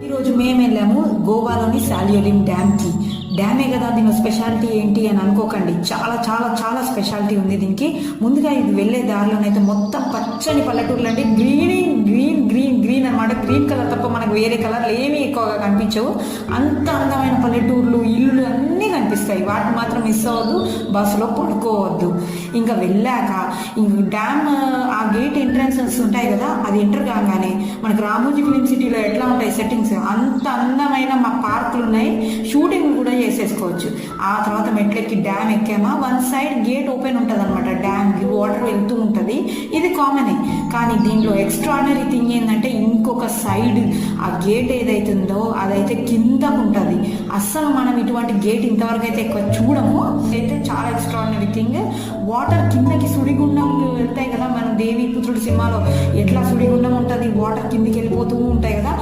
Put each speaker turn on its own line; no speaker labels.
ఈరోజు మేము వెళ్ళాము గోవాలోని సాలియోలిం డ్యామ్కి. డ్యామే కదా, దీని స్పెషాలిటీ ఏంటి అని అనుకోకండి. చాలా చాలా చాలా స్పెషాలిటీ ఉంది దీనికి. ముందుగా ఇది వెళ్ళే దారిలోనైతే మొత్తం పచ్చని పల్లెటూర్లు అండి. గ్రీన్ గ్రీన్ గ్రీన్ గ్రీన్ అనమాట. గ్రీన్ కలర్ తప్ప మనకు వేరే కలర్లు ఏమీ ఎక్కువగా కనిపించవు. అంత అందమైన పల్లెటూర్లు, ఇల్లులు అన్నీ కనిపిస్తాయి. వాటిని మాత్రం మిస్ అవ్వద్దు, బస్సులో పడుకోవద్దు. ఇంకా వెళ్ళాక ఇంక డ్యామ్ ఆ గేట్ ఎంట్రన్సెస్ ఉంటాయి కదా, అది ఎంటర్ కాగానే మనకు రామోజీ ఫిలిం సిటీలో ఎట్లా ఉంటాయి సెట్టింగ్స్, అంత అందమైన మా పార్కులు ఉన్నాయి. షూటింగ్ కూడా చేసేసుకోవచ్చు. ఆ తర్వాత మెట్లెక్కి డ్యామ్ ఎక్కామా, వన్ సైడ్ గేట్ ఓపెన్ ఉంటుంది అనమాట. డ్యామ్కి వాటర్ వెళ్తూ ఉంటుంది. ఇది కామనే, కానీ దీంట్లో ఎక్స్ట్రాడినరీ థింగ్ ఏంటంటే ఇంకొక సైడ్ ఆ గేట్ ఏదైతుందో అదైతే కిందకు ఉంటుంది. అస్సలు మనం ఇటువంటి గేట్ ఇంతవరకు అయితే ఎక్కువ చూడము. అయితే చాలా ఎక్స్ట్రాడినరీ థింగ్. వాటర్ కిందకి సుడిగుండం వెళ్తాయి కదా, మన దేవి పుత్రుడు సినిమాలో ఎట్లా సుడిగుండం ఉంటుంది, వాటర్ కిందికి వెళ్ళిపోతూ ఉంటాయి కదా,